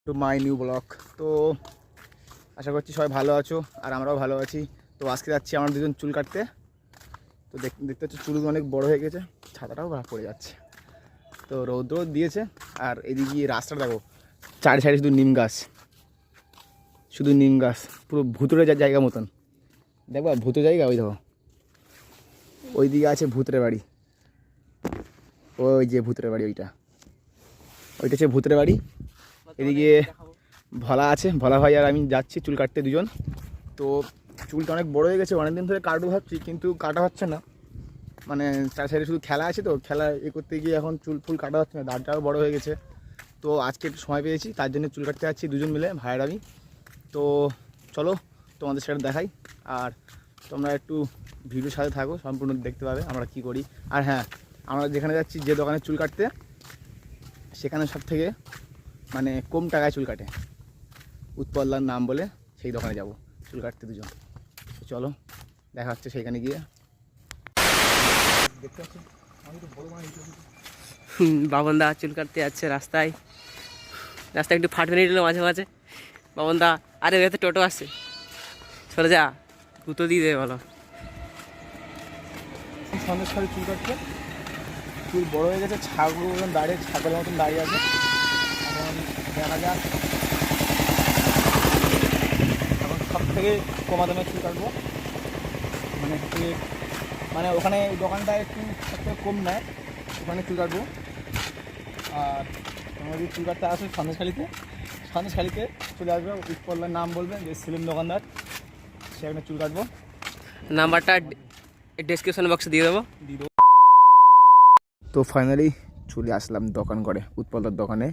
To my new blog. তো আশা করছি সবাই ভালো আছো আর আমরাও ভালো আছি। তো আজকে যাচ্ছি আমরা দুজন চুল কাটতে। তো দেখতে হচ্ছে চুল অনেক বড় হয়ে গেছে, ছাতাটাও পড়ে যাচ্ছে। তো রৌদ্র দিয়েছে আর এদিকে রাস্তাটা দেখো, চারি সাইডে শুধু নিম গাছ, পুরো ভূতুরে জায়গা মতন। দেখো ভূত জায়গা, ওই দেখো ওই দিকে আছে ভূতের বাড়ি, ওই যে ভূতের বাড়ি, ওইটা হচ্ছে ভূতের বাড়ি। এদিকে ভোলা আছে, ভোলা ভাই আর আমি যাচ্ছি চুল কাটতে দুজন। তো চুলটা অনেক বড় হয়ে গেছে, অনেকদিন ধরে কাটবো ভাবছি কিন্তু কাটা হচ্ছে না। মানে চার সাইডে শুধু খেলা আছে, তো খেলা করতে গিয়ে এখন চুল ফুল কাটা হচ্ছে না, দাঁড়টাও বড় হয়ে গেছে। তো আজকে একটু সময় পেয়েছি, তার জন্য চুল কাটতে যাচ্ছি দুজন মিলে, ভাইয়ের আমি। তো চলো তোমাদের সেটা দেখাই, আর তোমরা একটু ভিডিওর সাথে থাকো, সম্পূর্ণ দেখতে পাবে আমরা কি করি। আর হ্যাঁ, আমরা যেখানে যাচ্ছি, যে দোকানে চুল কাটতে, সেখানে সব থেকে মানে কম টাকায় চুল কাটে, উৎপল্লার নাম বলে, সেই দোকানে যাব চুল কাটতে দুজন। চলো দেখা হচ্ছে সেইখানে গিয়ে। দেখতে পাচ্ছি বাবনদা চুল কাটতে যাচ্ছে রাস্তায় একটু ফাট মেরে নিল মাঝে মাঝে। বাবনদা, আরে ওতে টোটো আসছে, চলে যা, গুঁতো দিয়ে দেবে বলো। সন্দেশখালী চুল কাটছে, চুল বড় হয়ে গেছে, ছাগল মতন দাঁড়িয়ে, ছাগলের মতন দাঁড়িয়ে আছে। এখন দেখা যাক, এখন সব থেকে কমা দামে চুল কাটবো, মানে সব থেকে মানে ওখানে দোকানটা একটু সব থেকে কম নেয়, ওখানে চুল কাটবো। আর তোমরা যদি চুল কাটতে আসো সন্দেশখালীতে চলে আসবে, উৎপল্লার নাম বলবে, যে সেলিম দোকানদার, সেখানে চুল কাটবো। নাম্বারটা ডেসক্রিপশন বক্সে দিয়ে দেবো। তো ফাইনালি চলে আসলাম দোকান করে, উৎপল্লার দোকানে।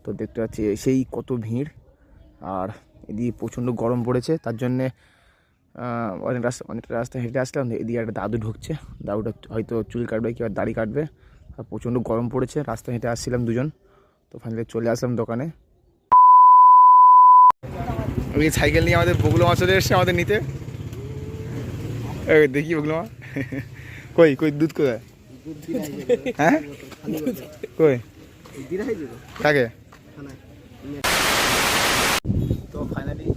তো দেখতে পাচ্ছি সেই কত ভিড়, আর এদিকে প্রচণ্ড গরম পড়েছে, তার জন্যে অনেকটা রাস্তা হেঁটে আসলাম। এদিকে একটা দাদু ঢুকছে, দাদুটা হয়তো চুল কাটবে কি দাড়ি কাটবে, আর প্রচণ্ড গরম পড়েছে, রাস্তা হেঁটে আসছিলাম দুজন। তো ফাইনালি চলে আসলাম দোকানে। ওই সাইকেল নিয়ে আমাদের বগুলো মা চলে এসছে আমাদের নিতে। দেখি বগুলো মা, কই দুধ কোথায়? হ্যাঁ কই কাকে? তো ফাইনালি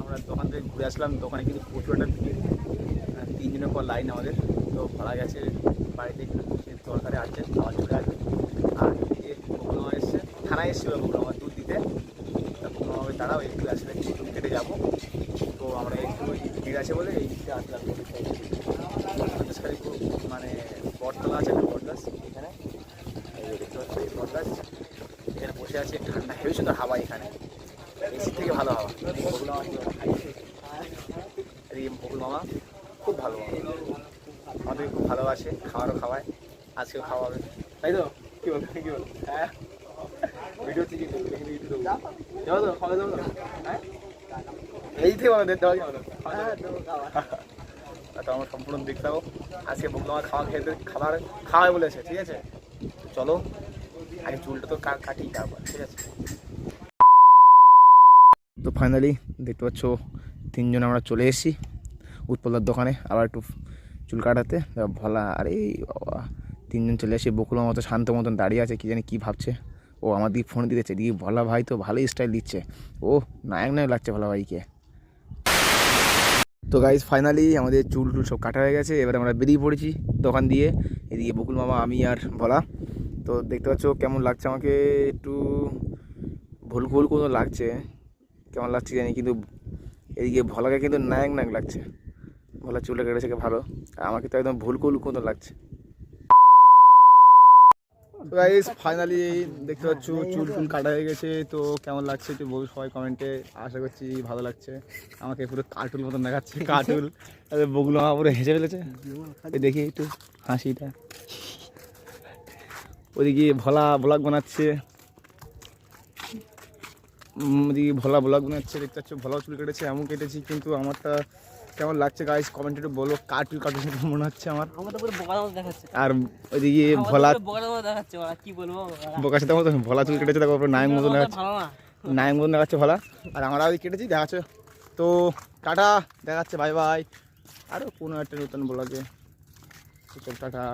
আমরা দোকান থেকে ঘুরে আসলাম। দোকানে কিন্তু প্রচুর একটা ভিড়, 3 দিনের পর লাইন আমাদের। তো ভাড়া গেছে বাড়িতে একটু দরকারে আসছে, খাওয়া চলে আসবে। আর এদিকে বগুলো এসছে, থানায় এসেছিল বগুলো আমার দুধ দিতে। বগুলো আমাকে দাঁড়াও, একটু আসলে দুধ কেটে যাবো। তো আমরা একটু ভিড় আছে বলে এই দিকে আসলাম। মানে বটতলা আছে, একটা বটগাছ, এখানে দেখতে পাচ্ছি বটগাছ, এখানে বসে আছে, ঠান্ডা হেবি সুন্দর হাওয়া, এখানে এসি থেকে ভালো হাওয়া। বকুল মামা বকুল মামা খুব ভালো, আমাদেরকে খুব ভালোবাসে, খাওয়ারও খাওয়ায়, আজকেও খাওয়াবে, তাই তো? কি বল হ্যাঁ, ভিডিও থেকে যাবো তো, খাওয়া যাবো তো, হ্যাঁ এই থেকে দেওয়া যাবে। তো আমার সম্পূর্ণ দেখতে পাবো আজকে বকুল মামা খাওয়াই বলেছে, ঠিক আছে? চলো আগে চুলটা তো কাটি, তারপর ঠিক আছে। তো ফাইনালি দেখতে পাচ্ছ 3 জন আমরা চলে এসেছি উৎপল্লার দোকানে, আবার একটু চুল কাটাতে। ভোলা আর এই 3 জন চলে এসে, বকুল মতো শান্ত মতন দাঁড়িয়ে আছে, কি জানি কী ভাবছে। ও আমার দিকে ফোন দিতেছে, দিকে ভোলা ভাই তো ভালোই স্টাইল দিচ্ছে, ও নায়ক লাগছে ভোলা ভাইকে। তো গাইজ ফাইনালি আমাদের চুল সব কাটা হয়ে গেছে, এবার আমরা বেরিয়ে পড়েছি দোকান দিয়ে। এদিকে বকুল মামা, আমি আর ভোলা। তো দেখতে পাচ্ছ কেমন লাগছে আমাকে, একটু ভুল কোনো লাগছে, কেমন লাগছে জানি, কিন্তু এদিকে ভোলাকে কিন্তু নায়ক লাগছে, ভোলা চুলটা কেটেছে ভালো, আর আমাকে তো একদম ভুল কোনো লাগছে। তো গাইস ফাইনালি দেখতে পাচ্ছ চুল কাটা হয়ে গেছে। তো কেমন লাগছে একটু বল সবাই কমেন্টে, আশা করছি ভালো লাগছে। আমাকে পুরো কার্টুন মতন দেখাচ্ছে, কার্টুন। বগুলো আমার পুরো হেসে ফেলেছে, দেখি একটু হাসিটা। ওইদিকে ভোলা ব্লগ বানাচ্ছে, ওদিকে ভোলা ব্লগ বানাচ্ছে, দেখতে পাচ্ছ ভোলাও চুল কেটেছে, এমন কেটেছি, কিন্তু আমারটা কেমন লাগছে গাইস কমেন্টে একটু বলো। কার্টুন মনে হচ্ছে আমার, আর ওইদিকে ভোলা বোকার সাথে মতো ভোলা চুল কেটেছে, তারপর নায়ক মতন দেখাচ্ছে ভোলা, আর আমরা ওই কেটেছি দেখাচ্ছে। তো টাটা, দেখাচ্ছে, বাই বাই, আরও কোনো একটা নতুন ব্লগে, টাটা।